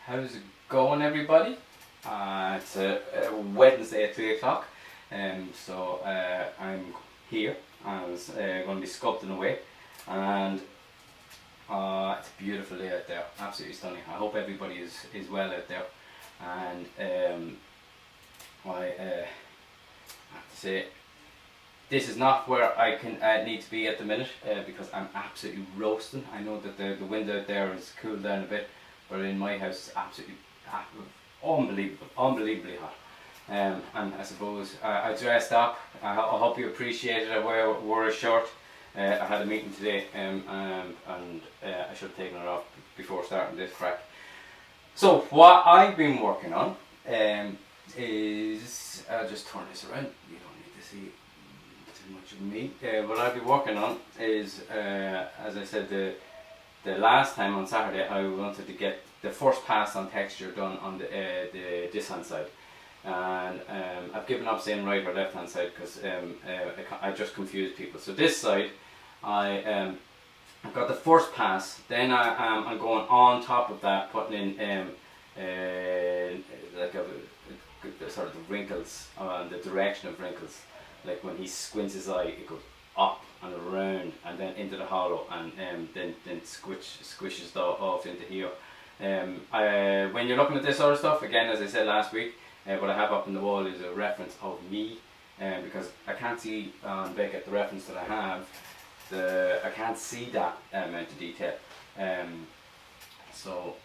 How's it going, everybody? It's a Wednesday at 3 o'clock, so I'm here. I was going to be sculpting away, and it's a beautiful day out there, absolutely stunning. I hope everybody is well out there, and I have to say, this is not where I need to be at the minute because I'm absolutely roasting. I know that the wind out there has cooled down a bit, but in my house it's absolutely unbelievably hot. And I suppose I dressed up. I hope you appreciated it. I wore a shirt. I had a meeting today, and I should have taken it off before starting this crack. So what I've been working on is, I'll just turn this around. You don't need to see too much of me. What I've been working on is, as I said, the last time on Saturday, I wanted to get the first pass on texture done on the this hand side, and I've given up saying right or left hand side because I just confused people. So this side, I've got the first pass. Then I'm going on top of that, putting in like the sort of the wrinkles, the direction of wrinkles. Like when he squints his eye, it goes up and around and then into the hollow, and then squishes off into here. When you're looking at this sort of stuff, again, as I said last week, what I have up on the wall is a reference of me, because I can't see on Beckett the reference that I have. I can't see that amount of detail, so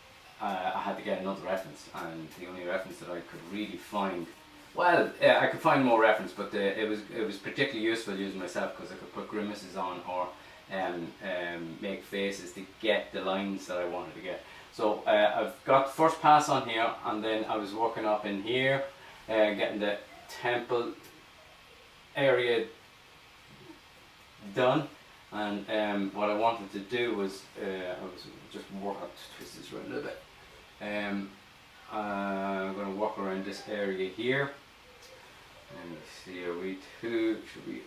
I had to get another reference, and the only reference that I could really find, well, I could find more reference, but it was particularly useful using myself because I could put grimaces on or make faces to get the lines that I wanted to get. So I've got the first pass on here, and then I was working up in here, getting the temple area done. And what I wanted to do was, I was just working to twist this around a little bit. I'm going to walk around this area here. Let me see, should we,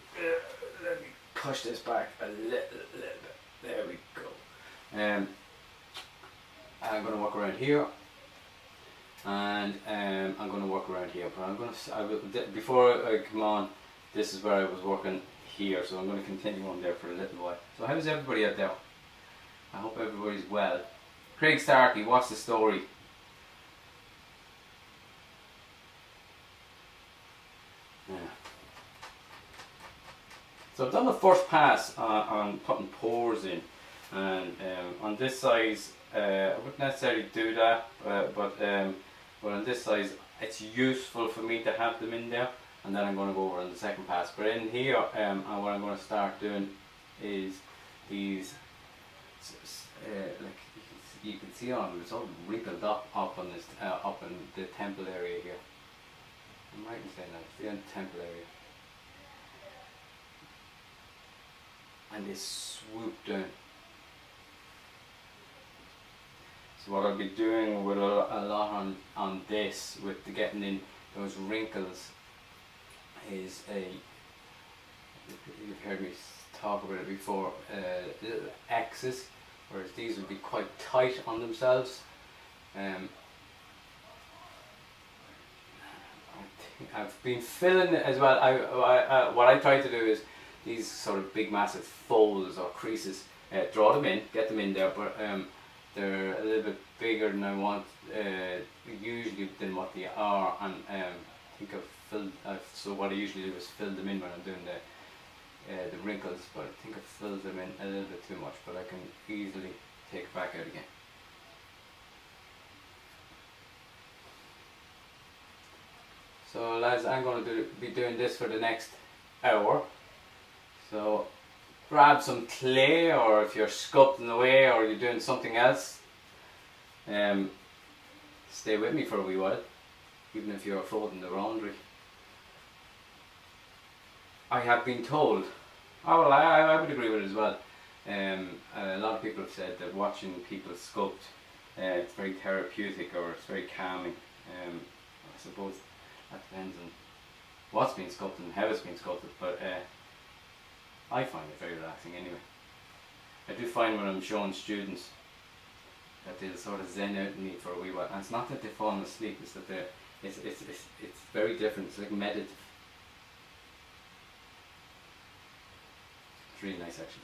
let me push this back a little bit. There we go. I'm going to walk around here, and I'm going to walk around here. But before I come on, this is where I was working here, so I'm going to continue on there for a little while. So how's everybody out there? I hope everybody's well. Craig Starkey, what's the story? Yeah. So I've done the first pass on putting pores in, and on this size I wouldn't necessarily do that, but on this size it's useful for me to have them in there, and then I'm going to go over on the second pass. But in here, what I'm going to start doing is these, like you can see on them, it's all wrinkled up on this, up in the temple area here. I'm right in saying that, it's the temple area. And they swoop down. So what I'll be doing with a lot on this, with the getting in those wrinkles, is you've heard me talk about it before, little X's, whereas these would be quite tight on themselves. I've been filling it as well. What I try to do is these sort of big massive folds or creases, draw them in, get them in there, but they're a little bit bigger than I want, usually than what they are, and I think I've filled. So what I usually do is fill them in when I'm doing the wrinkles, but I think I've filled them in a little bit too much, but I can easily take it back out again. So lads, I'm going to be doing this for the next hour. So grab some clay, or if you're sculpting away or you're doing something else, stay with me for a wee while, even if you're folding the laundry. I have been told, I would agree with it as well, a lot of people have said that watching people sculpt, it's very therapeutic, or it's very calming. I suppose that depends on what's being sculpted and how it's being sculpted, but I find it very relaxing anyway. I do find when I'm showing students that they'll sort of zen out in me for a wee while. And it's not that they've fallen asleep, it's that it's very different. It's like meditative. It's really nice actually.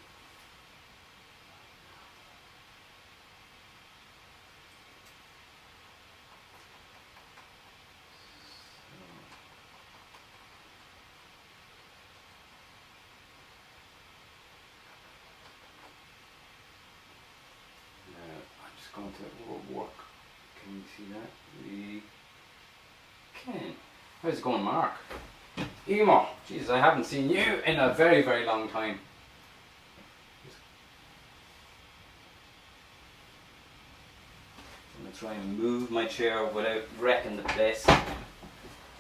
I'm just going to work. Can you see that? We can. How's it going, Mark? Emo, Jesus, I haven't seen you in a very, very long time. I'm going to try and move my chair without wrecking the place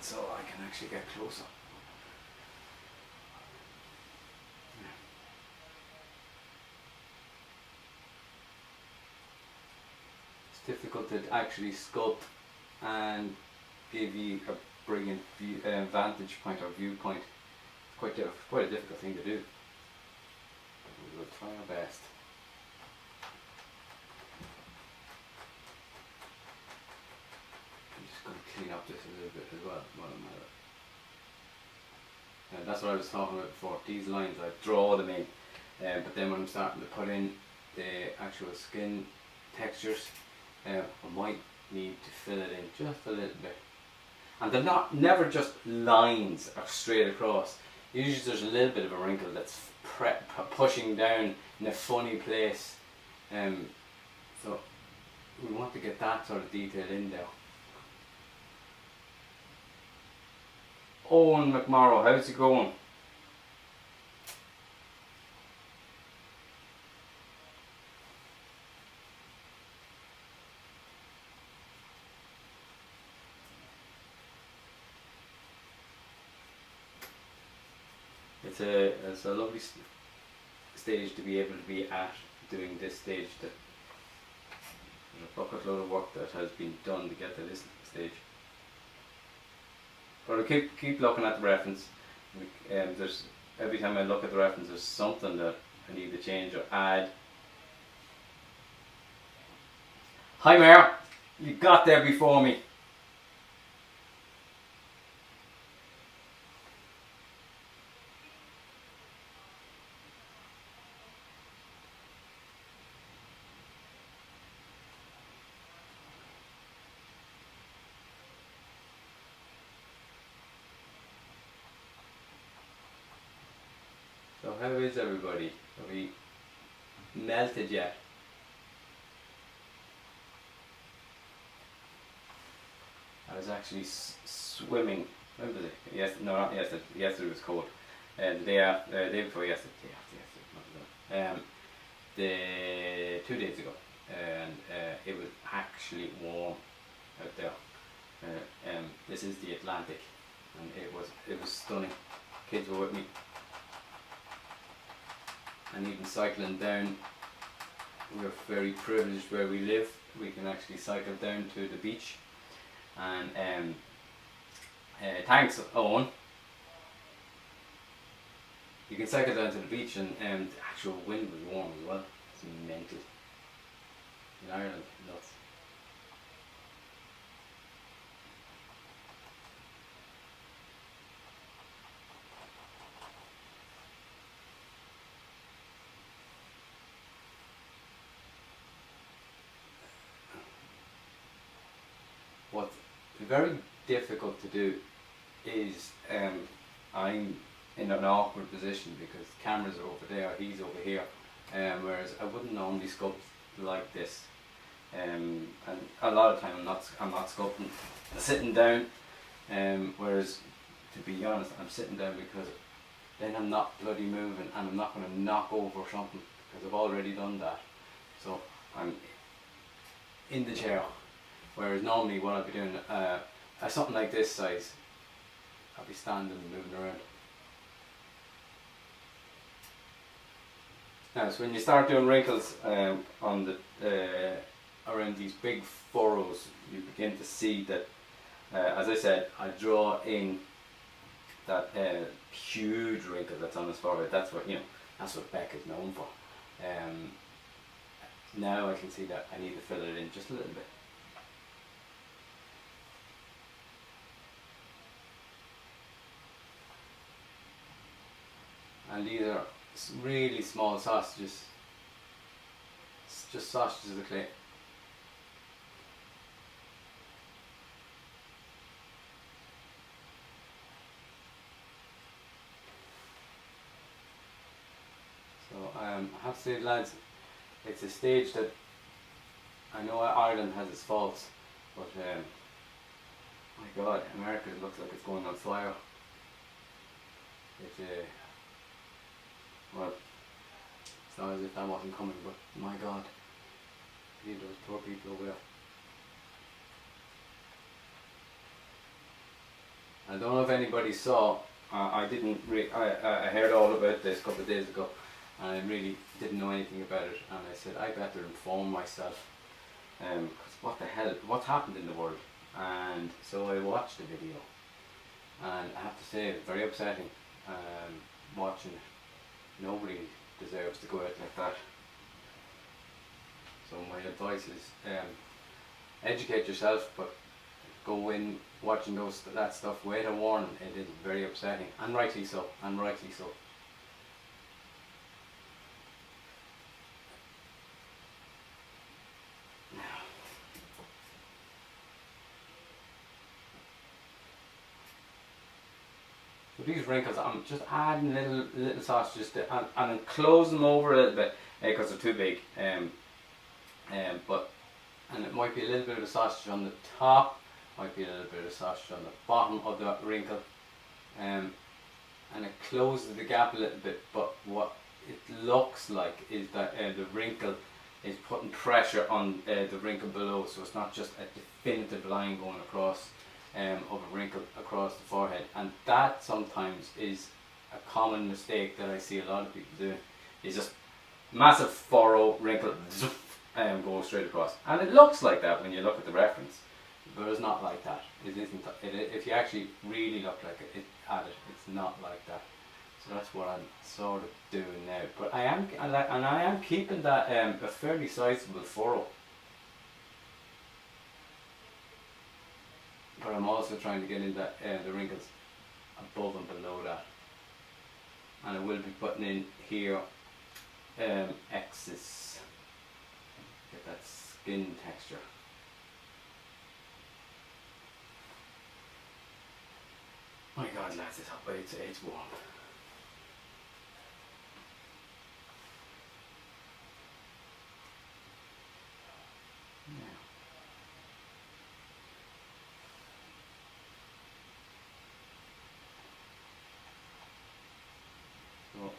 so I can actually get closer. It's difficult to actually sculpt and give you a brilliant vantage point or viewpoint. It's quite a difficult thing to do. But we will try our best. I'm just going to clean up this a little bit as well while I'm at it. That's what I was talking about before. These lines, I draw them in, but then when I'm starting to put in the actual skin textures, I might need to fill it in just a little bit. And they're never just lines or straight across. Usually there's a little bit of a wrinkle that's pushing down in a funny place. So we want to get that sort of detail in there. Owen McMorrow, how's it going? It's a lovely stage to be able to be at, doing this stage. There's a bucket load of work that has been done to get to this stage. But I keep looking at the reference. There's every time I look at the reference, there's something that I need to change or add. Hi Mayor, you got there before me. So how is everybody? Have we melted yet? I was actually swimming. When was it? Yes, no, not yesterday. Yesterday was cold. The day before yesterday. The 2 days ago, and it was actually warm out there. This is the Atlantic, and it was stunning. Kids were with me, and even cycling down. We're very privileged where we live. We can actually cycle down to the beach, and thanks Owen. You can cycle down to the beach, and the actual wind was warm as well. It's mental. In Ireland, nuts. What's very difficult to do is I'm in an awkward position because the cameras are over there, he's over here, whereas I wouldn't normally sculpt like this, and a lot of time I'm not sculpting, I'm sitting down, whereas to be honest I'm sitting down because then I'm not bloody moving and I'm not going to knock over something because I've already done that. So I'm in the chair, whereas normally what I'd be doing, something like this size, I'll be standing and moving around. Now, so when you start doing wrinkles on the around these big furrows, you begin to see that, as I said, I draw in that huge wrinkle that's on his forehead. That's what Beck is known for. Now I can see that I need to fill it in just a little bit. And these are really small sausages. It's just sausages of clay. So I have to say, lads, it's a stage that I know Ireland has its faults, but my God, America looks like it's going on fire. Well, it's not as if that wasn't coming, but my God, leave those poor people over there. I don't know if anybody saw. I didn't. I heard all about this a couple of days ago, and I really didn't know anything about it. And I said I better inform myself, because what the hell? What's happened in the world? And so I watched the video, and I have to say, it's very upsetting. Watching it. Nobody deserves to go out like that. So my advice is, educate yourself, but go in watching that stuff without a warning. It is very upsetting, and rightly so. And rightly so. So these wrinkles, I'm just adding little sausages to, and I'm closing them over a little bit because they're too big. And it might be a little bit of a sausage on the top, might be a little bit of sausage on the bottom of the wrinkle, and it closes the gap a little bit. But what it looks like is that the wrinkle is putting pressure on the wrinkle below, so it's not just a definitive line going across of a wrinkle across the forehead. And that sometimes is a common mistake that I see a lot of people doing, is just massive furrow, wrinkle, go straight across. And it looks like that when you look at the reference, but it's not like that. It isn't. If you actually really look like it at it, it's not like that. So that's what I'm sort of doing now. But I am keeping that a fairly sizable furrow. But I'm also trying to get in the wrinkles above and below that. And I will be putting in here excess, get that skin texture. My God, lads, it's hot, but it's warm. So,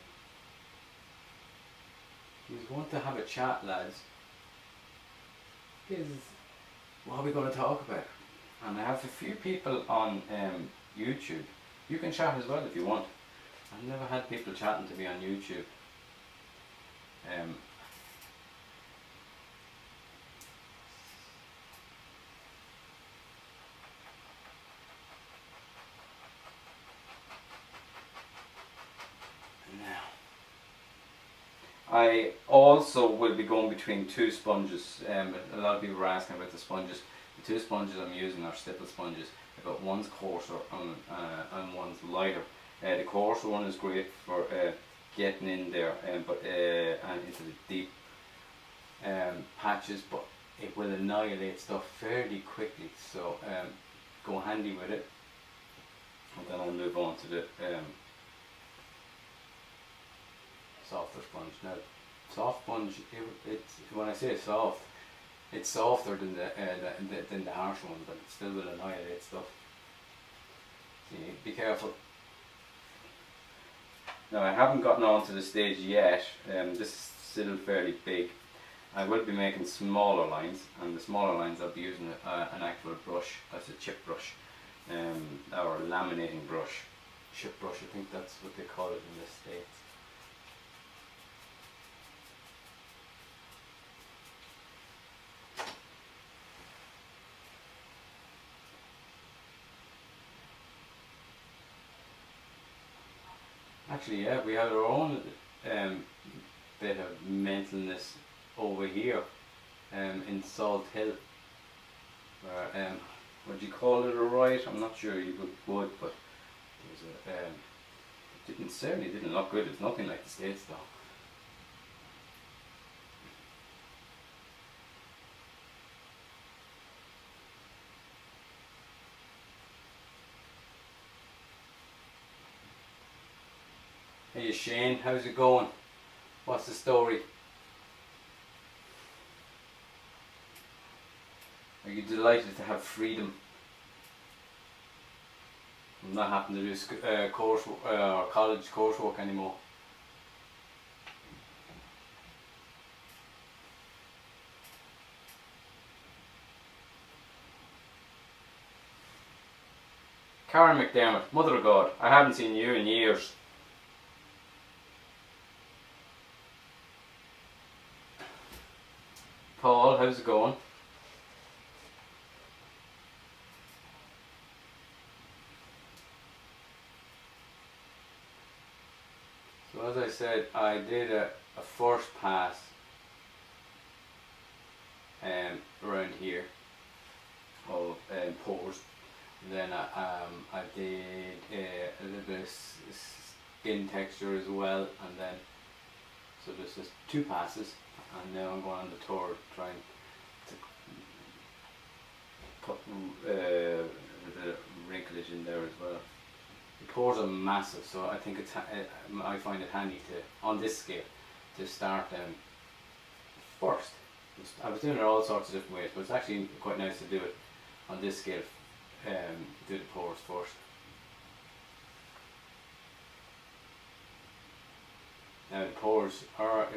we want to have a chat, lads. Is what are we going to talk about? And I have a few people on YouTube. You can chat as well if you want. I've never had people chatting to me on YouTube. I also will be going between two sponges. A lot of people are asking about the sponges. The two sponges I'm using are stipple sponges. I've got one's coarser and one's lighter. The coarser one is great for getting in there, and into the deep patches, but it will annihilate stuff fairly quickly. So go handy with it. And then I'll move on to the softer sponge. Now, soft sponge, when I say soft, it's softer than the harsh one, but it still will annihilate stuff. So you need to be careful. Now, I haven't gotten on to the stage yet. This is still fairly big. I will be making smaller lines, and the smaller lines I'll be using an actual brush. That's a chip brush, or a laminating brush. Chip brush, I think that's what they call it in the States. Actually, yeah, we have our own bit of mentalness over here in Salt Hill, where would you call it a riot? I'm not sure you would, but there's a certainly didn't look good. It's nothing like the States though. Hey Shane, how's it going? What's the story? Are you delighted to have freedom? I'm not having to do course or college coursework anymore. Karen McDermott, Mother of God, I haven't seen you in years. Paul, how's it going? So as I said, I did a first pass around here of pores. Then I did a little bit of skin texture as well, and then so there's just 2 passes, and now I'm going on the tour trying to put a bit of wrinkleage in there as well. The pores are massive, so I think I find it handy to, on this scale, to start first. I was doing it all sorts of different ways, but it's actually quite nice to do it on this scale. Do the pores first. Now the pores are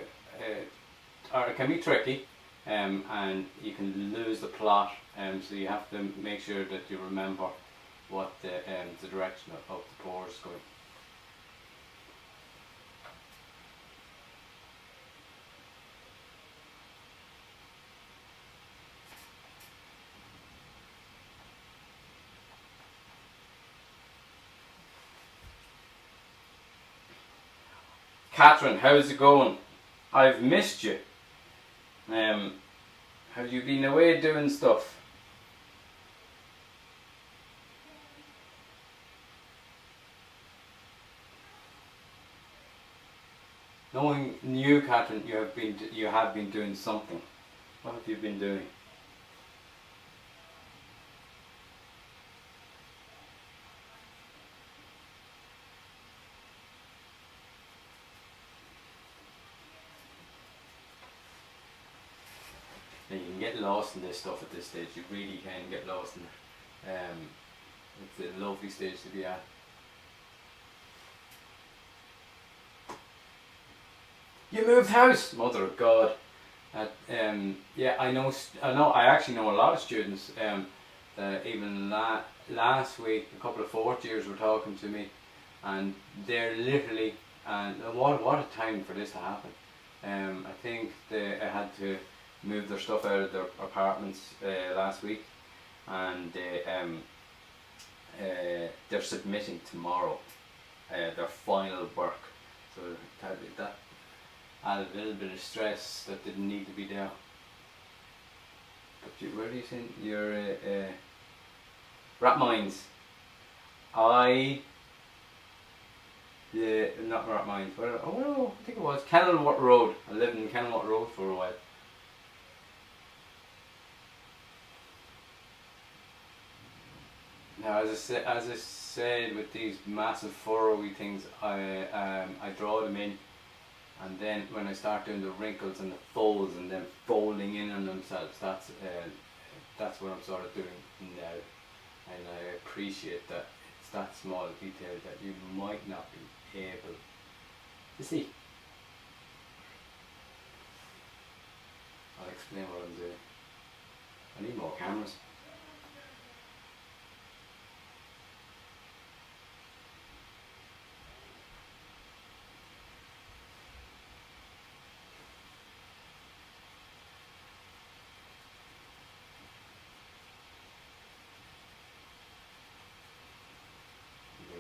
can be tricky, and you can lose the plot. So you have to make sure that you remember what the direction of the pores is going. Catherine, how's it going? I've missed you. Have you been away doing stuff? Knowing you, Catherine, you have been doing something. What have you been doing? You can get lost in this stuff at this stage. You really can get lost in it. It's a lovely stage to be at. You moved house, Mother of God. Yeah, I know. I actually know a lot of students. Even last week, a couple of 4th years were talking to me, and they're literally. And what a time for this to happen. I think they had to move their stuff out of their apartments last week, and they're submitting tomorrow their final work. So that added a little bit of stress that didn't need to be there. But where are you saying? You're Rat Mines. Not Rat Mines. I think it was Kenilworth Road. I lived in Kenilworth Road for a while. Now, as I said, with these massive furrowy things, I draw them in, and then when I start doing the wrinkles and the folds and then folding in on themselves, that's what I'm sort of doing now, and I appreciate that it's that small detail that you might not be able to see. I'll explain what I'm doing. I need more cameras.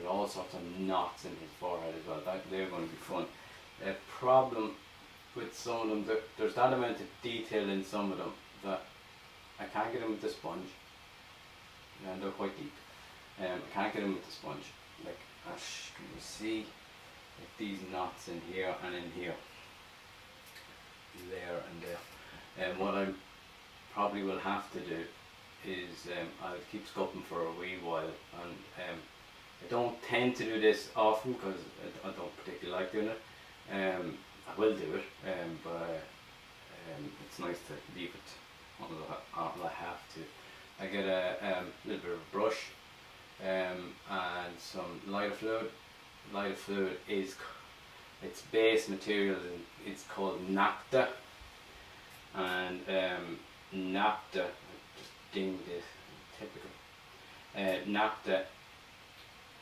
All sorts of knots in his forehead as well. They're going to be fun. The problem with some of them, there's that amount of detail in some of them that I can't get in with the sponge, and they're quite deep. I can't get in with the sponge. Like, can you see like these knots in here and in here, there and there. And what I probably will have to do is I'll keep sculpting for a wee while, and I don't tend to do this often because I don't particularly like doing it. I will do it, but it's nice to leave it until I have to. I get a little bit of a brush and some lighter fluid. Lighter fluid is its base material. It's called naphtha, and naphtha. Just ding this typical. Naphtha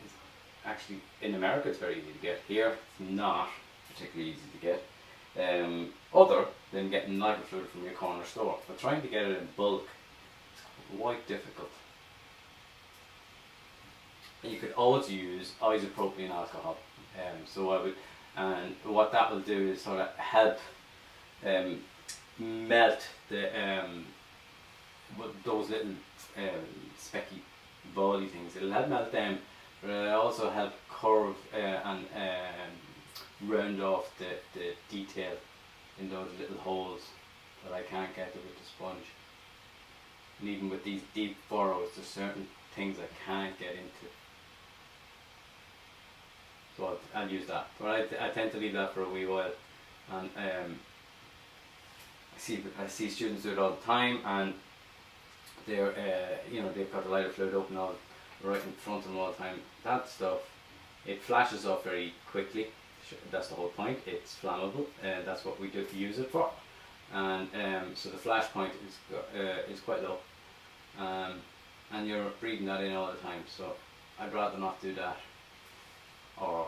is actually in America. It's very easy to get. Here, it's not particularly easy to get. Other than getting lighter fluid from your corner store, but trying to get it in bulk is quite difficult. You could also use isopropylene alcohol. So I would, and what that will do is sort of help melt the those little specky bally things. It'll help melt them, but it'll also help curve and round off the detail in those little holes that I can't get to with the sponge. And even with these deep furrows, there's certain things I can't get into. So I'll use that. But I tend to leave that for a wee while, and I see students do it all the time, and they're they've got the lighter fluid open all right in front of them all the time. That stuff, it flashes off very quickly. That's the whole point. It's flammable. That's what we do use it for, and so the flash point is quite low, and you're breathing that in all the time. So I'd rather not do that, or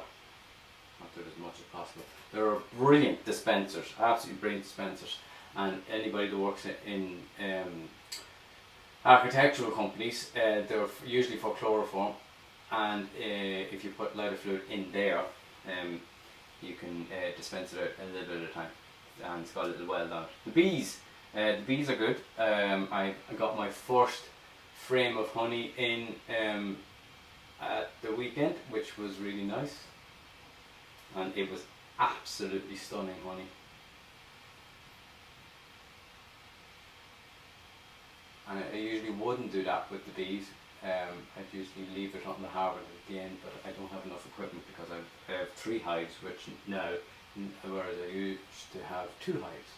not do it as much as possible. There are brilliant dispensers, absolutely brilliant dispensers, and anybody that works in architectural companies, they're usually for chloroform, and if you put lighter fluid in there, you can dispense it out a little bit at a time, and it's got a little well down. The bees are good. I got my first frame of honey in at the weekend, which was really nice, and it was absolutely stunning honey. And I usually wouldn't do that with the bees. I'd usually leave it on the harvest at the end, but I don't have enough equipment because I have 3 hives, which now, whereas I used to have 2 hives.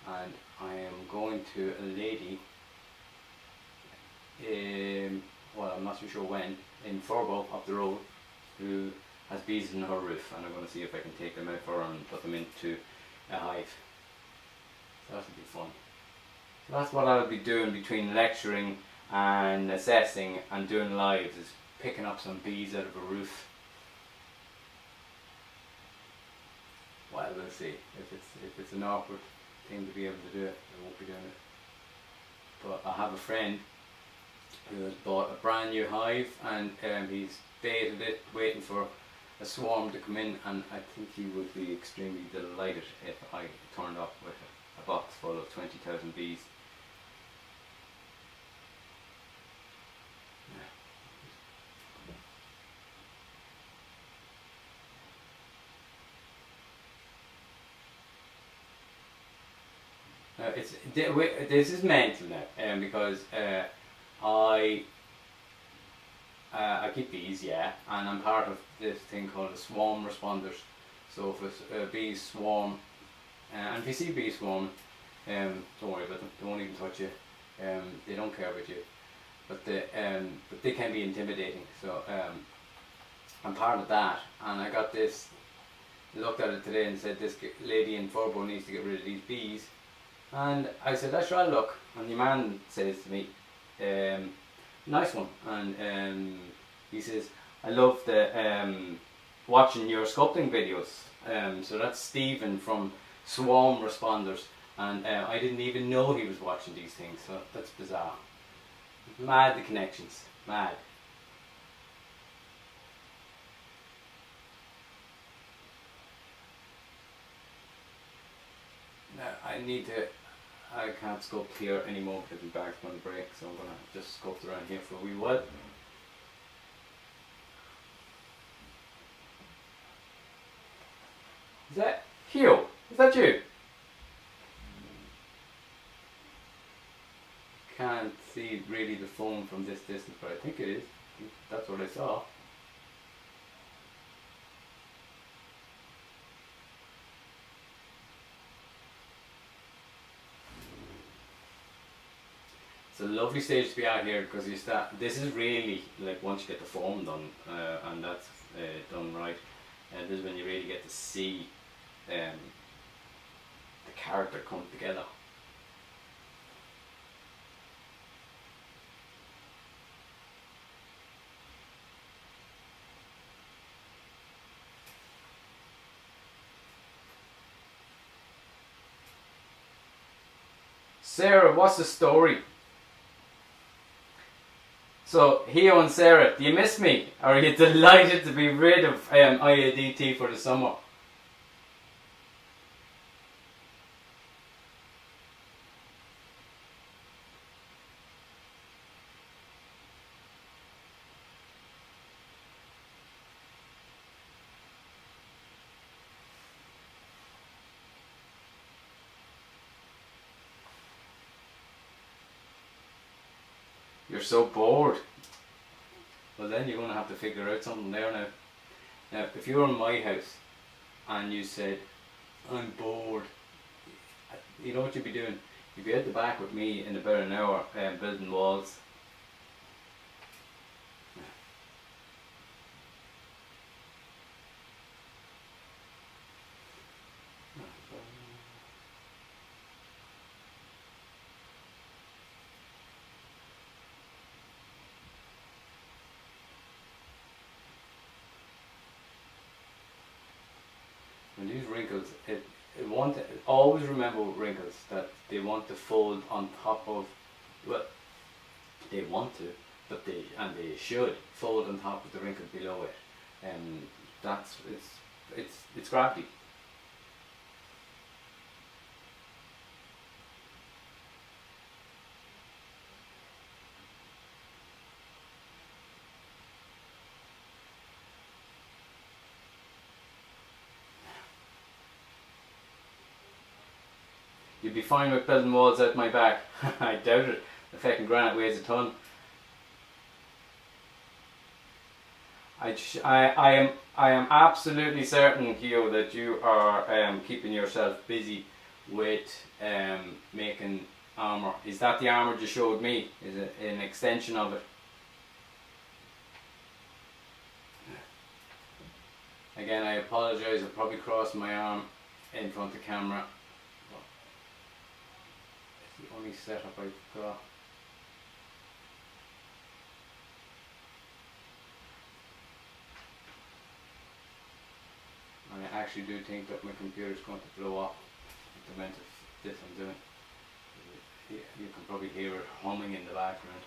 And I am going to a lady, well, I'm not too sure when, in Furbo up the road, who has bees in her roof, and I'm going to see if I can take them out for her and put them into a hive. So that'll be fun. So that's what I'll be doing between lecturing and assessing and doing lives, is picking up some bees out of a roof. Well, we'll see. If it's an awkward thing to be able to do it, I won't be doing it. But I have a friend who has bought a brand new hive, and he's baited it, waiting for a swarm to come in, and I think he would be extremely delighted if I turned up with a box full of 20,000 bees. This is mental now, because I keep bees, yeah, and I'm part of this thing called the swarm responders. So if bees swarm, and if you see bees swarm, don't worry about them. They won't even touch you. They don't care about you, but they can be intimidating. So I'm part of that, and I got this. Looked at it today and said this lady in Furbo needs to get rid of these bees. And I said, I shall look. And the man says to me, nice one. And he says, I love the watching your sculpting videos. So that's Stephen from Swarm Responders. And I didn't even know he was watching these things. So that's bizarre. Mad, the connections. Mad. I can't sculpt here anymore because my back's going to break, so I'm going to just sculpt around here for a wee while. Is that Hugh? Is that you? Can't see really the phone from this distance, but I think it is. That's what I saw. It's a lovely stage to be out here because you start. This is really like once you get the form done and that's done right, and this is when you really get to see the character come together. Sarah, what's the story? So, Hio and Sarah, do you miss me? Or are you delighted to be rid of IADT for the summer? You're so bored. Well then you're going to have to figure out something there now. Now, if you were in my house and you said, I'm bored, you know what you'd be doing? You'd be at the back with me in about an hour building walls. And these wrinkles, always remember with wrinkles that they want to fold on top of, well, they want to, but they should fold on top of the wrinkle below it, and it's gravity. You'd be fine with building walls out my back. I doubt it. The fucking granite weighs a ton. I am absolutely certain, Hugh, that you are keeping yourself busy with making armour. Is that the armour you showed me? Is it an extension of it? Again, I apologise. I probably crossed my arm in front of the camera. It's the only setup I've got. And I actually do think that my computer is going to blow up with the amount of this I'm doing. You can probably hear it humming in the background.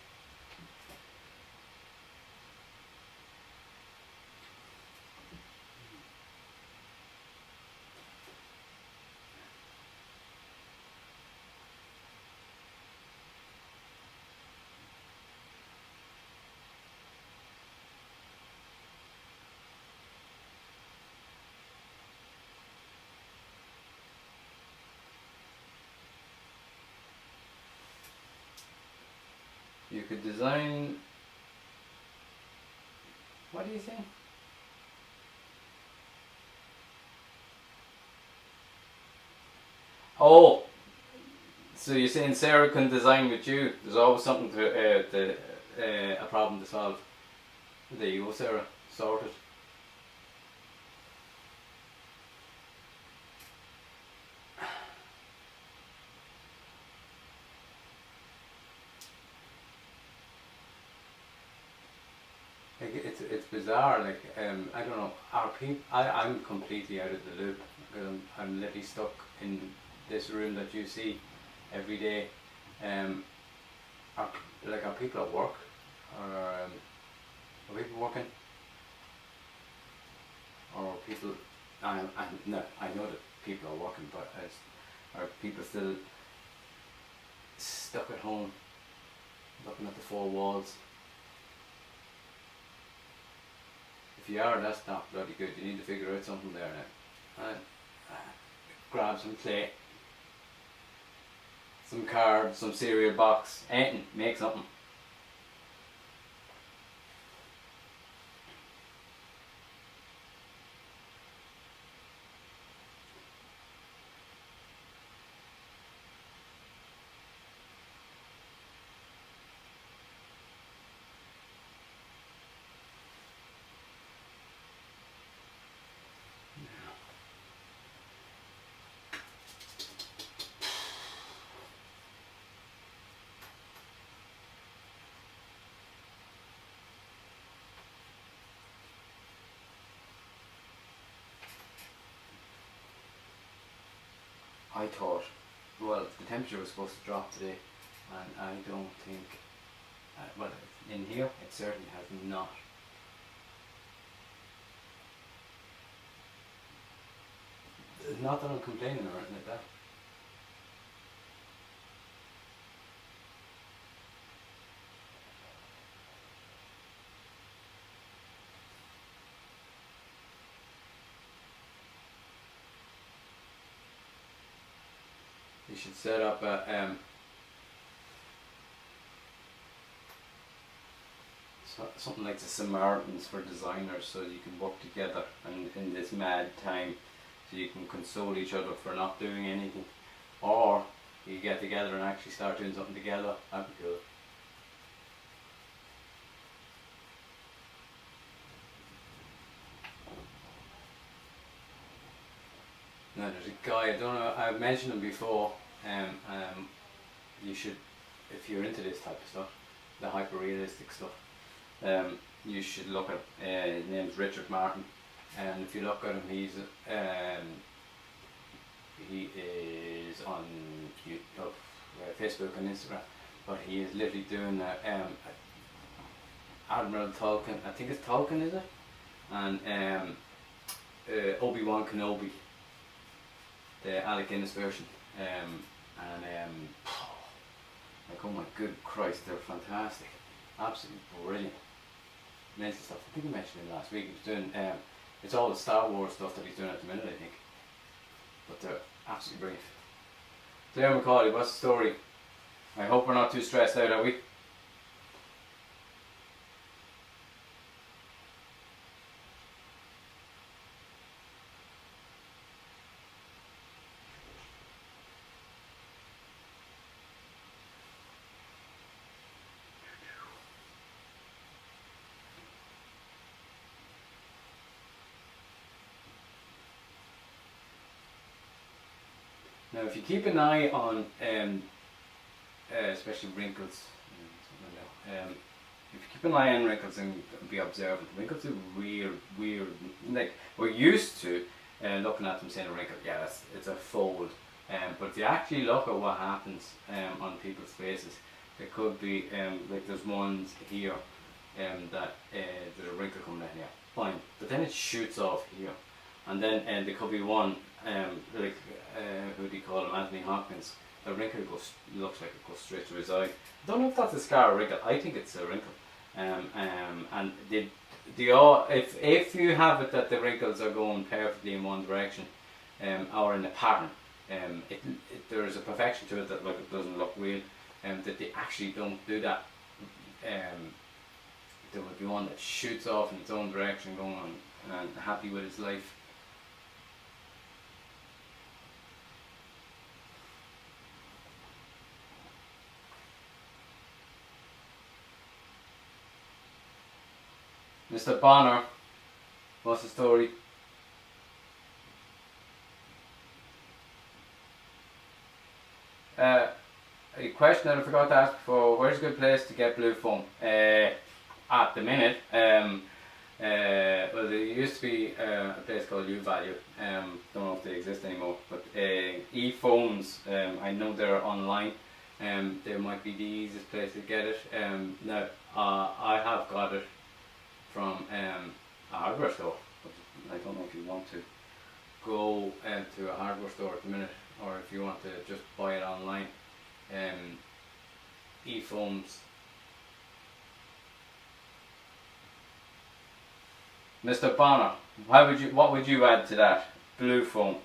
You could design, what do you think? Oh, so you're saying Sarah can design with you? There's always something to a problem to solve. There you go, Sarah. Sorted. Like it's bizarre. Like I don't know. Our people, I'm completely out of the loop because I'm literally stuck in this room that you see every day. Are people at work, or are people working, or people? No, I know that people are working, but Or people still stuck at home, looking at the four walls? If you are, that's not bloody good. You need to figure out something there now. And grab some clay, some cards, some cereal box, anything, make something. I thought, well, the temperature was supposed to drop today, and I don't think, well, in here it certainly has not. Not that I'm complaining or anything like that. You should set up a something like the Samaritans for designers, so you can work together and in this mad time, so you can console each other for not doing anything, or you get together and actually start doing something together. That'd be cool. Now there's a guy, I don't know, I've mentioned him before. You should, if you're into this type of stuff, the hyper realistic stuff, you should look at, his name's Richard Martin, and if you look at him, he is on YouTube, Facebook and Instagram, but he is literally doing Admiral Tolkien, I think it's Tolkien, is it? And Obi-Wan Kenobi, the Alec Guinness version, like, oh my good Christ, they're fantastic, absolutely brilliant, amazing stuff. I think I mentioned it last week. He was doing, it's all the Star Wars stuff that he's doing at the minute, I think, but they're absolutely brilliant. So yeah, Macaulay, what's the story? I hope we're not too stressed out, are we? Now, if you keep an eye on, especially wrinkles, if you keep an eye on wrinkles and be observant, wrinkles are weird. Like, we're used to looking at them saying a wrinkle, yeah, it's a fold. But if you actually look at what happens on people's faces, there could be, like there's ones here that there's a wrinkle coming down here, fine, but then it shoots off here. And then there could be one, like, who do you call him, Anthony Hopkins, the wrinkle looks like it goes straight to his eye. I don't know if that's a scar or wrinkle, I think it's a wrinkle. And if you have it that the wrinkles are going perfectly in one direction, or in a pattern, there is a perfection to it that, like, it doesn't look real, that they actually don't do that. There would be one that shoots off in its own direction, going on and happy with his life. Mr. Bonner, what's the story? A question that I forgot to ask before, where's a good place to get blue foam? At the minute, well, there used to be a place called U Value, don't know if they exist anymore, but e-foams, I know they're online, they might be the easiest place to get it. Now, I have got it from a hardware store, but I don't know if you want to go to a hardware store at the minute. or if you want to just buy it online, e-foams. Mr. Bonner, what would you add to that? Blue foam.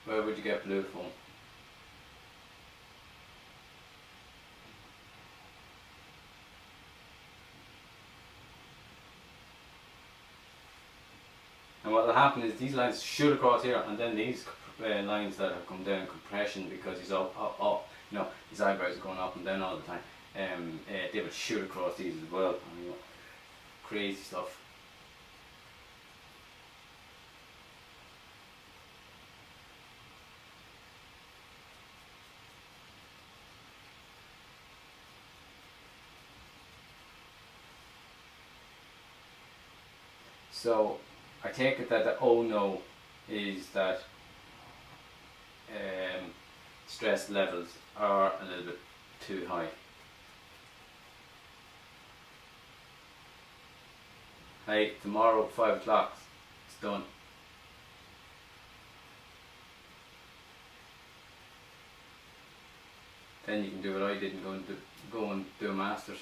Where would you get blue foam? And what will happen is these lines shoot across here, and then these lines that have come down in compression because he's up, you know, his eyebrows are going up and down all the time. They will shoot across these as well. And, you know, crazy stuff. So I take it that the oh no is that stress levels are a little bit too high. Hey, tomorrow 5 o'clock, it's done. Then you can do what I did and go and do a master's.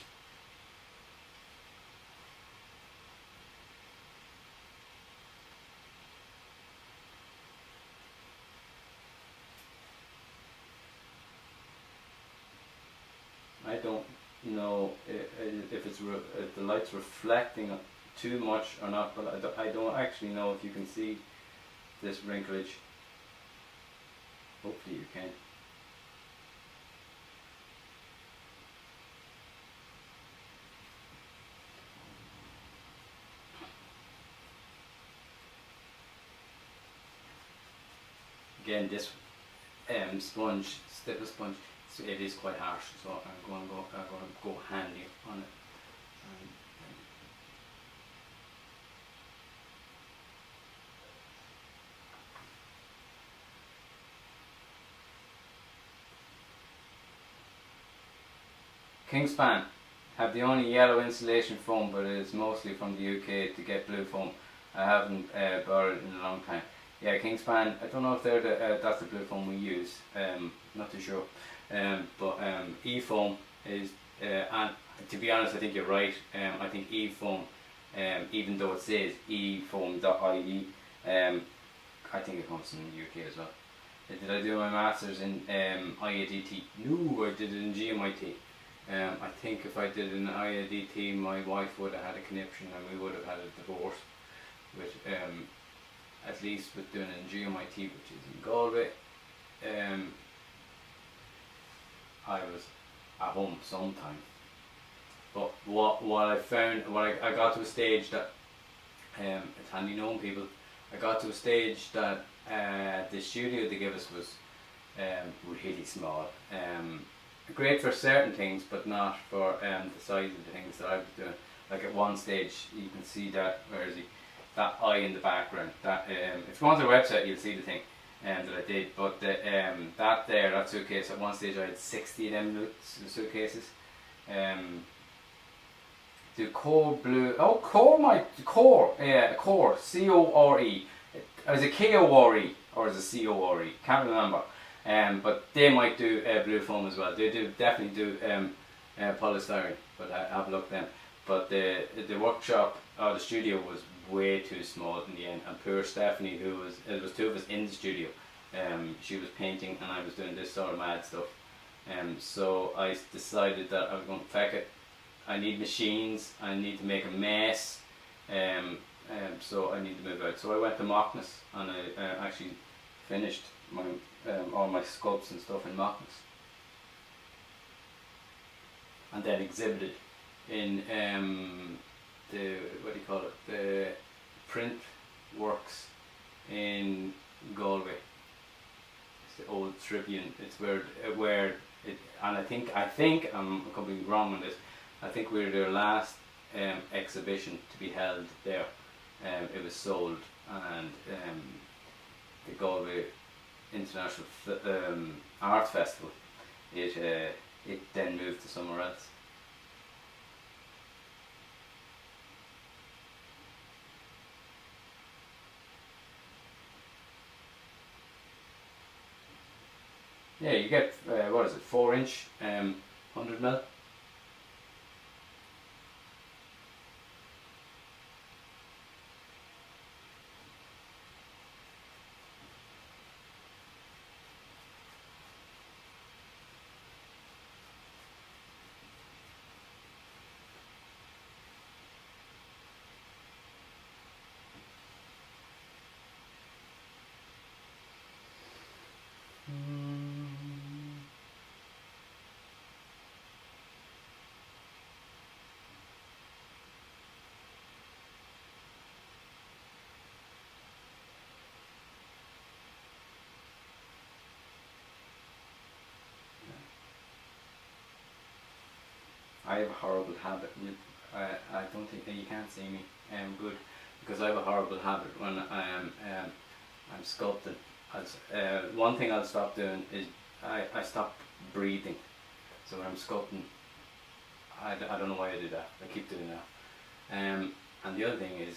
I don't know if the light's reflecting too much or not, but I don't actually know if you can see this wrinklage. Hopefully you can. Again, this sponge, stipple sponge, it is quite harsh, so I'm going to go handy on it. Kingspan have the only yellow insulation foam, but it is mostly from the UK to get blue foam. I haven't bought it in a long time. Yeah, Kingspan, I don't know if they're that's the blue foam we use, not too sure. But e-foam is, and to be honest I think you're right, I think e-foam, even though it says efoam.ie, I think it comes from the UK as well. Did I do my masters in IADT? No, I did it in GMIT. I think if I did it in IADT my wife would have had a conniption and we would have had a divorce, with at least with doing it in GMIT, which is in Galway. I was at home sometime, but what I found, I got to a stage that it's handy knowing people. I got to a stage that the studio they gave us was really small. Great for certain things, but not for the size of the things that I was doing. Like at one stage, you can see that, where is he? That eye in the background. That if you go on the website, you'll see the thing that I did. But that suitcase, at one stage I had 60 of them suitcases. The core blue. Oh, core, C-O-R-E. Is it K-O-R-E or is it C-O-R-E? Can't remember. But they might do blue foam as well. They definitely do polystyrene, but I have looked them. But the workshop or the studio was way too small in the end, and poor Stephanie, it was two of us in the studio. She was painting and I was doing this sort of mad stuff. So I decided that I was going to Feck it. I need machines, I need to make a mess, so I need to move out. So I went to Mockness and I actually finished all my sculpts and stuff in Mockness, and then exhibited in the, what do you call it, the print works in Galway. It's the old Tribune. It's where it, and I think I could be wrong on this. I think we're their last exhibition to be held there. It was sold, and the Galway International Art Festival, it then moved to somewhere else. Yeah, you get what is it, 4 inch, 100 mil. I have a horrible habit with. I don't think that you can't see me. Good, because I have a horrible habit when I'm sculpting. One thing I'll stop doing is I stop breathing. So when I'm sculpting, I don't know why I do that. I keep doing that. And the other thing is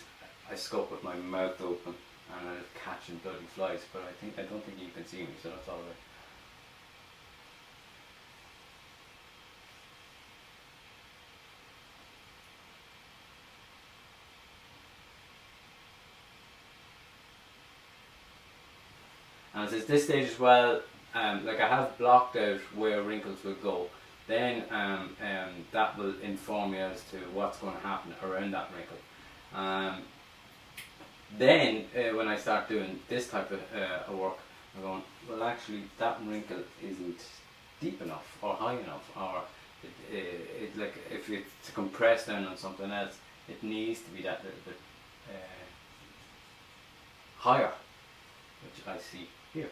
I sculpt with my mouth open and I'm catching bloody flies. But I don't think you can see me, so that's all right. And at this stage as well, like I have blocked out where wrinkles will go. Then that will inform me as to what's going to happen around that wrinkle. Then when I start doing this type of work, I'm going, well actually that wrinkle isn't deep enough or high enough, or it like if it's to compress down on something else, it needs to be that little bit higher, which I see here.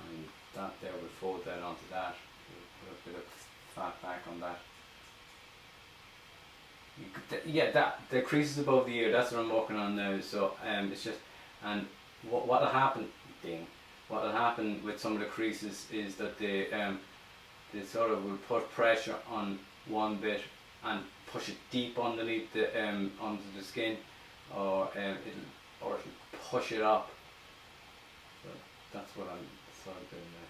And that there will fold down onto that. We'll put a bit of fat back on that. Yeah, that the creases above the ear. That's what I'm working on now. So it's just, and what'll happen, what'll happen with some of the creases is that they sort of will put pressure on one bit and push it deep underneath the onto the skin, or it'll push it up. So that's what I'm sort of doing now.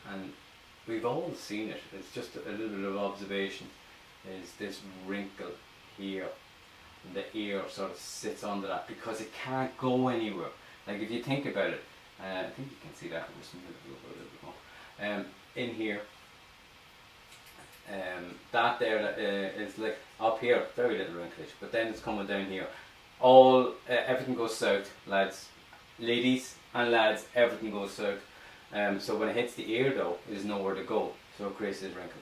And we've all seen it. It's just a little bit of observation. Is this wrinkle here? And the ear sort of sits under that because it can't go anywhere. Like if you think about it, I think you can see that. I'm just moving it over a little bit more. In here, that there is like up here, very little wrinklish, but then it's coming down here. Everything goes south, lads, ladies and lads. Everything goes south. So when it hits the ear though, there's nowhere to go, so it creates this wrinkle.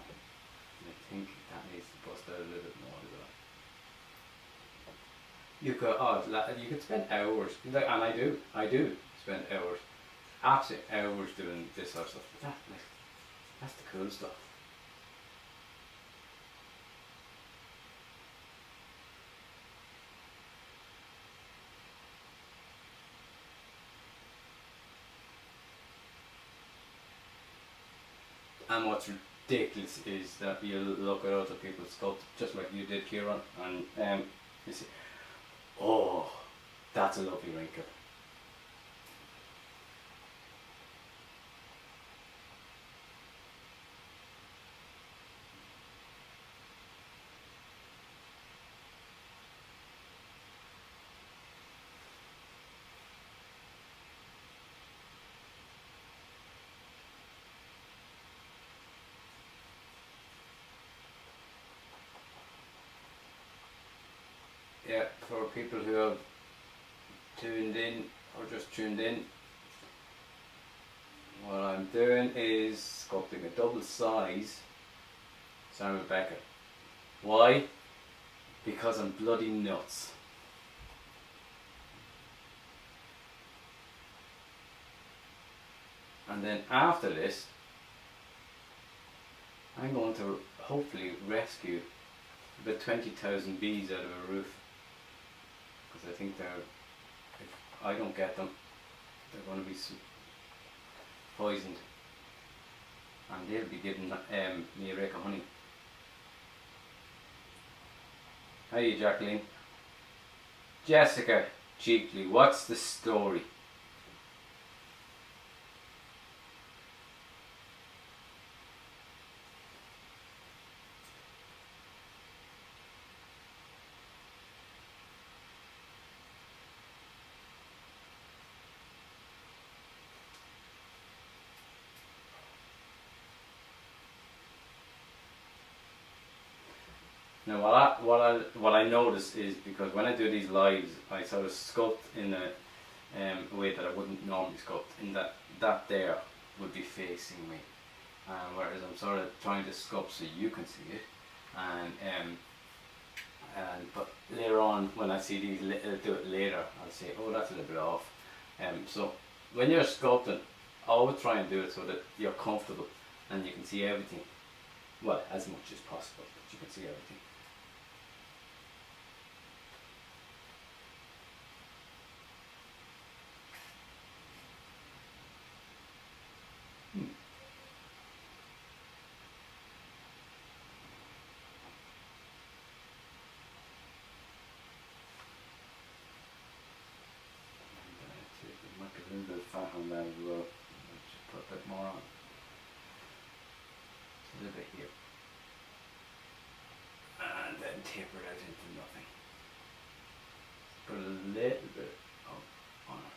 I think that needs to bust out a little bit more as well. You could spend hours, and I do spend hours, absolute hours doing this sort of stuff. But that's the cool stuff. And what's ridiculous is that you look at other people's sculpt, just like you did, Kieran, and you see, oh, that's a lovely wrinkle. Yeah, for people who have tuned in or just tuned in, what I'm doing is sculpting a double size Simon Beckett. Why? Because I'm bloody nuts. And then after this, I'm going to hopefully rescue about 20,000 bees out of a roof, because I think if I don't get them, they're going to be poisoned, and they'll be giving me a rake of honey. Hiya, Jacqueline. Jessica Cheekley, what's the story? Now what I notice is, because when I do these lives, I sort of sculpt in a way that I wouldn't normally sculpt, in that there would be facing me, whereas I'm sort of trying to sculpt so you can see it, but later on when I see these do it later, I'll say, oh, that's a little bit off. So when you're sculpting, always try and do it so that you're comfortable and you can see everything, well, as much as possible, but you can see everything. A little bit of fat on that as well. I'll just put a bit more on. A little bit here. And then taper it out into nothing. Put a little bit on it.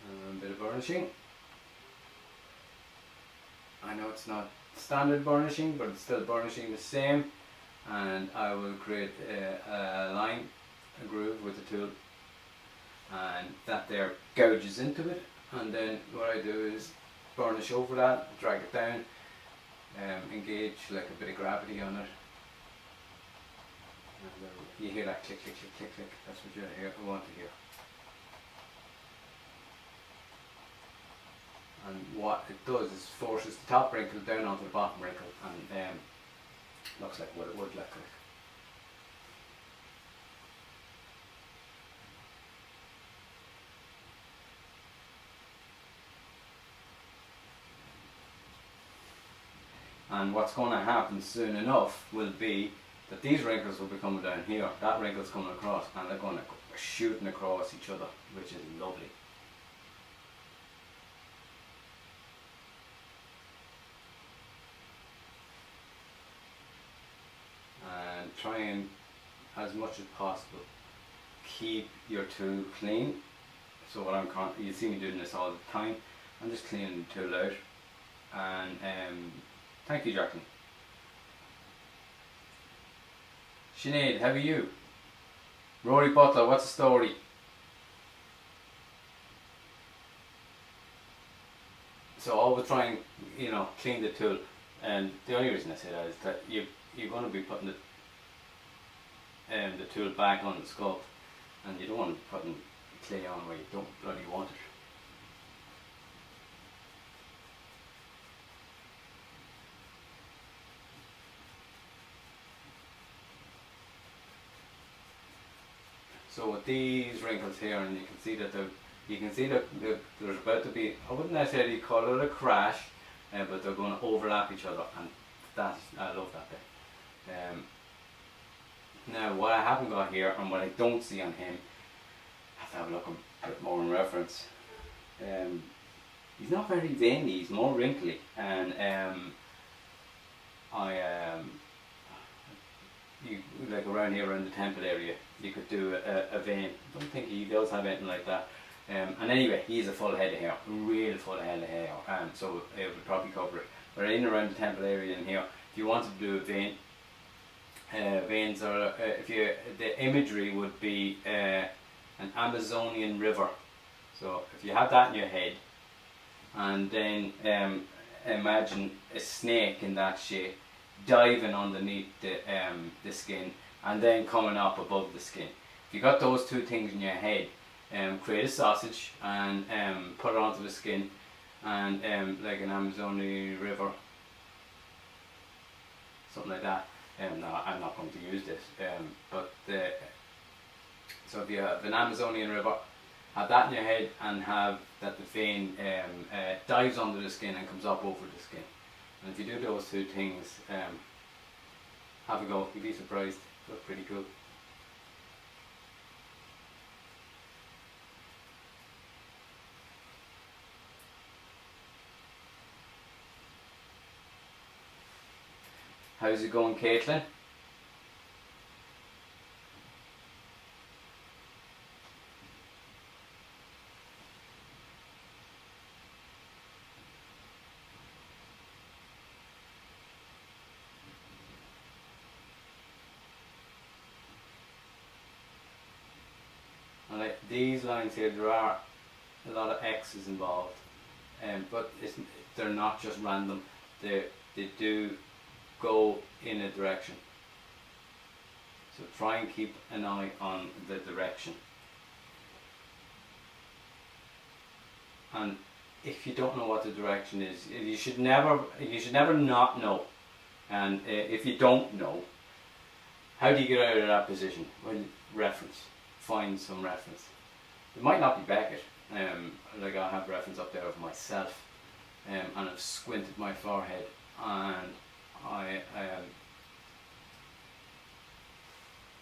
And a bit of burnishing. I know it's not standard burnishing, but it's still burnishing the same, and I will create a line, a groove with the tool, and that there gouges into it, and then what I do is burnish over that, drag it down, engage like a bit of gravity on it, and you hear that click, click, click, click, click. That's what you want to hear. And what it does is forces the top wrinkle down onto the bottom wrinkle, and looks like what it would look like. And what's going to happen soon enough will be that these wrinkles will be coming down here, that wrinkle's coming across, and they're going to go shooting across each other, which is lovely. Try and, as much as possible, keep your tool clean. So what you see me doing this all the time. I'm just cleaning the tool out. And thank you, Jacqueline. Sinead, how are you? Rory Butler, what's the story? So always try and clean the tool. And the only reason I say that is that you're going to be putting the tool back on the sculpt, and you don't want to be putting clay on where you don't bloody want it. So with these wrinkles here, and you can see that there's about to be, I wouldn't necessarily call it a crash, but they're going to overlap each other, and I love that bit. Now what I haven't got here, and what I don't see on him, I have to have a look a bit more in reference. He's not very veiny, he's more wrinkly, and like around here, around the temple area, you could do a vein. I don't think he does have anything like that. And anyway, he has a full head of hair, a real full head of hair, so it would probably cover it. But in around the temple area in here, if you wanted to do a vein, veins are, the imagery would be an Amazonian river. So if you have that in your head, and then imagine a snake in that shape diving underneath the skin and then coming up above the skin. If you got those two things in your head, create a sausage and put it onto the skin, and like an Amazonian river, something like that. No, I'm not going to use this, so if you have an Amazonian river, have that in your head and have that the vein dives under the skin and comes up over the skin. And if you do those two things, have a go. You'd be surprised. It looks pretty cool. How's it going, Caitlin? And like these lines here, there are a lot of X's involved, but they're not just random. They do go in a direction. So try and keep an eye on the direction. And if you don't know what the direction is, you should never not know. And if you don't know, how do you get out of that position? Well, reference. Find some reference. It might not be Beckett. Like I have reference up there of myself, and I've squinted my forehead, and I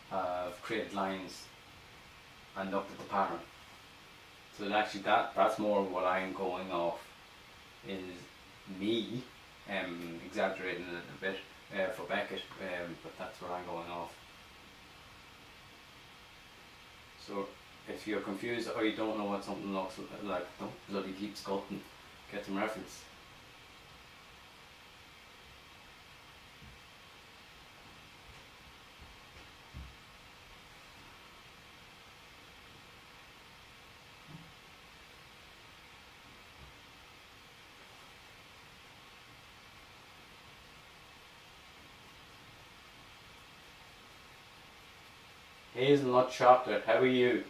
have created lines and looked at the pattern. So actually that's more what I'm going off, is me exaggerating a little bit for Beckett, but that's what I'm going off. So if you're confused or you don't know what something looks like, don't bloody keep sculpting. Get some reference. Hazelnut chocolate, how are you?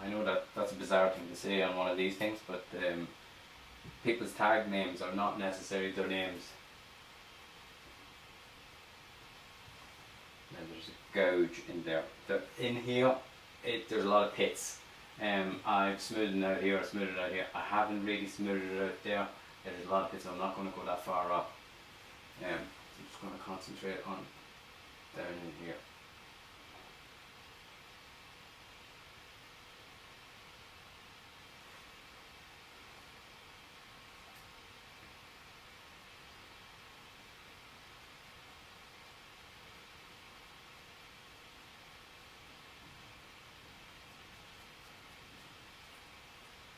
I know that's a bizarre thing to say on one of these things, but people's tag names are not necessarily their names. And there's a gouge in there. In here, there's a lot of pits. I've smoothed it out here, I haven't really smoothed it out there. There's a lot of pits, so I'm not going to go that far up. I'm just going to concentrate on down in here.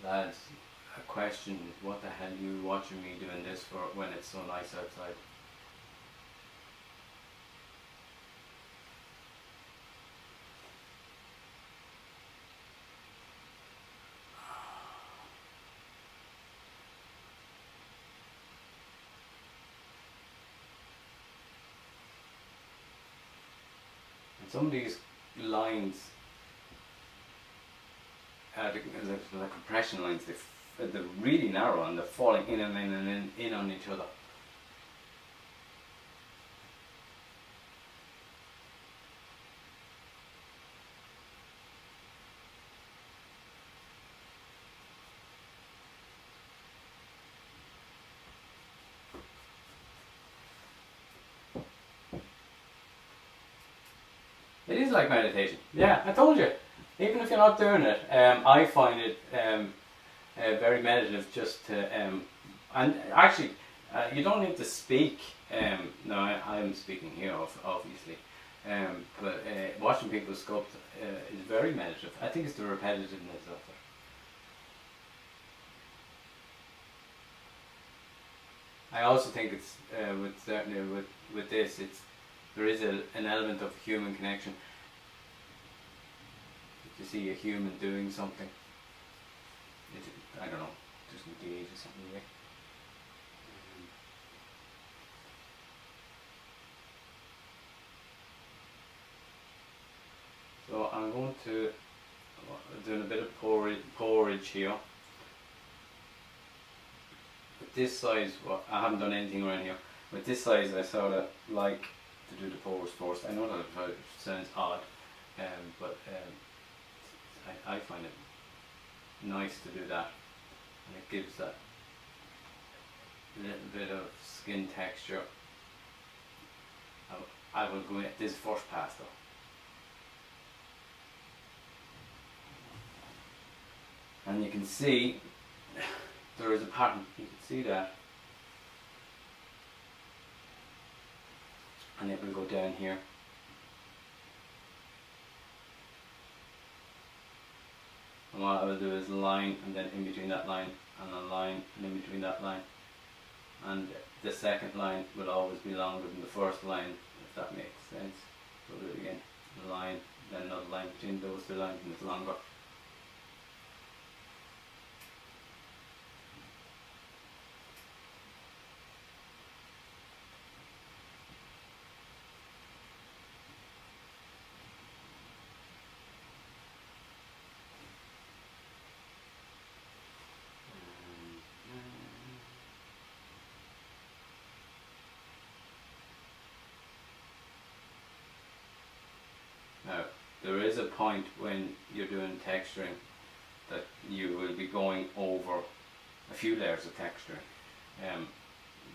Lads, a question: what the hell are you watching me doing this for when it's so nice outside? And some of these lines, the compression lines, they're really narrow and they're falling in and in and in on each other. It is like meditation. Yeah, I told you. Even if you're not doing it, I find it very meditative just to, and actually, you don't need to speak. No, I'm speaking here, obviously. But watching people sculpt is very meditative. I think it's the repetitiveness of it. I also think it's with this, there is an element of human connection. to see a human doing something. I don't know, just engage or something like. So I'm going to doing a bit of porridge here. With this size, well, I haven't done anything around here. With this size, I sort of like to do the porridge first. I know that it sounds odd, but I find it nice to do that, and it gives that little bit of skin texture. I will go in this first pass though. And you can see there is a pattern, you can see that. And it will go down here. And what I will do is line, and then in between that line, and a line, and in between that line. And the second line will always be longer than the first line, if that makes sense. So do it again, a line, then another line between those two lines, and it's longer. Now, there is a point when you're doing texturing that you will be going over a few layers of texturing,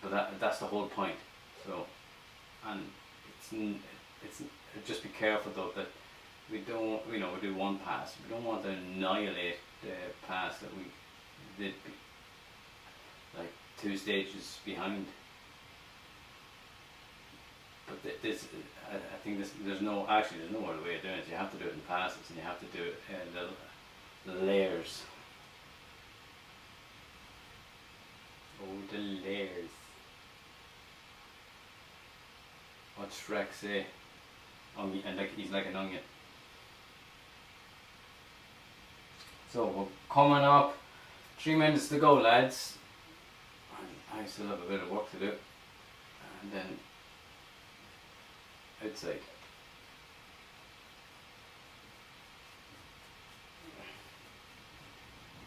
but that's the whole point. So, and it's just be careful though that we don't, we do one pass. We don't want to annihilate the pass that we did, like 2 stages behind. But this, I think there's no other way of doing it. You have to do it in passes, and you have to do it in the layers. Oh, the layers. What's Shrek say? And like he's like an onion. So we're coming up. 3 minutes to go, lads. And I still have a bit of work to do. And then outside.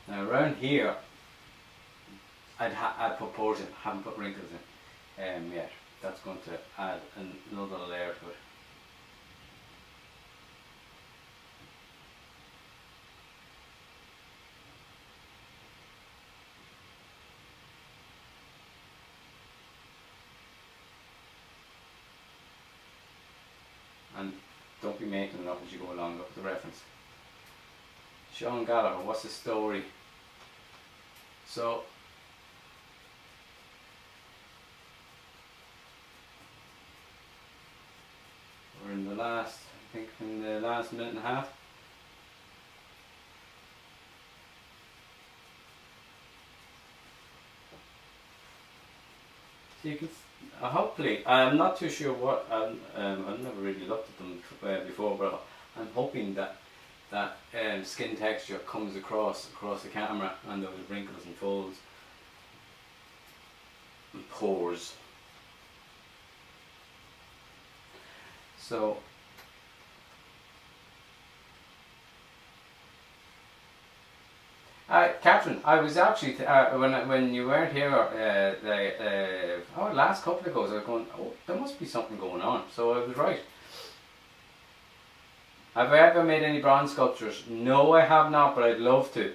Now around here, I'd put portion, haven't put wrinkles in yet. That's going to add another layer to it. And don't be making it up as you go along, look at the reference. Sean Gallagher, what's the story? So, we're in the last, I think in the last minute and a half. So you can, hopefully, I'm not too sure what, I've never really looked at them before, but I'm hoping that skin texture comes across the camera, and those wrinkles and folds and pores. So Catherine, I was actually when you weren't here last couple of goes, I was going, oh, there must be something going on. So I was right. Have I ever made any bronze sculptures? No, I have not, but I'd love to.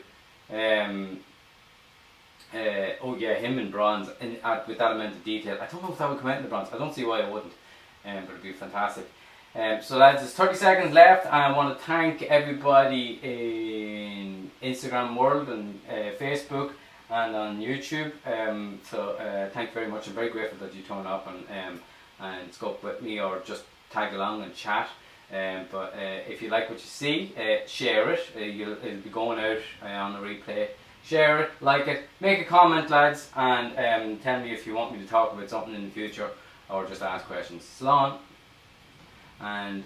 Oh yeah, him in bronze, with that amount of detail. I don't know if that would come out in the bronze. I don't see why I wouldn't, but it'd be fantastic. So lads, there's 30 seconds left, and I want to thank everybody in Instagram world and Facebook and on YouTube. Thank you very much. I'm very grateful that you turn up and sculpt with me, or just tag along and chat. But if you like what you see, share it. It'll be going out on the replay. Share it, like it, make a comment, lads, and tell me if you want me to talk about something in the future, or just ask questions. Slán. And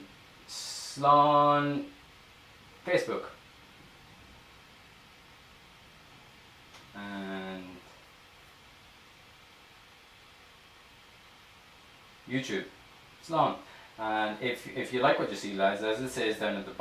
Slán Facebook, and YouTube. It's long. And if you like what you see, lads, as it says down at the bottom.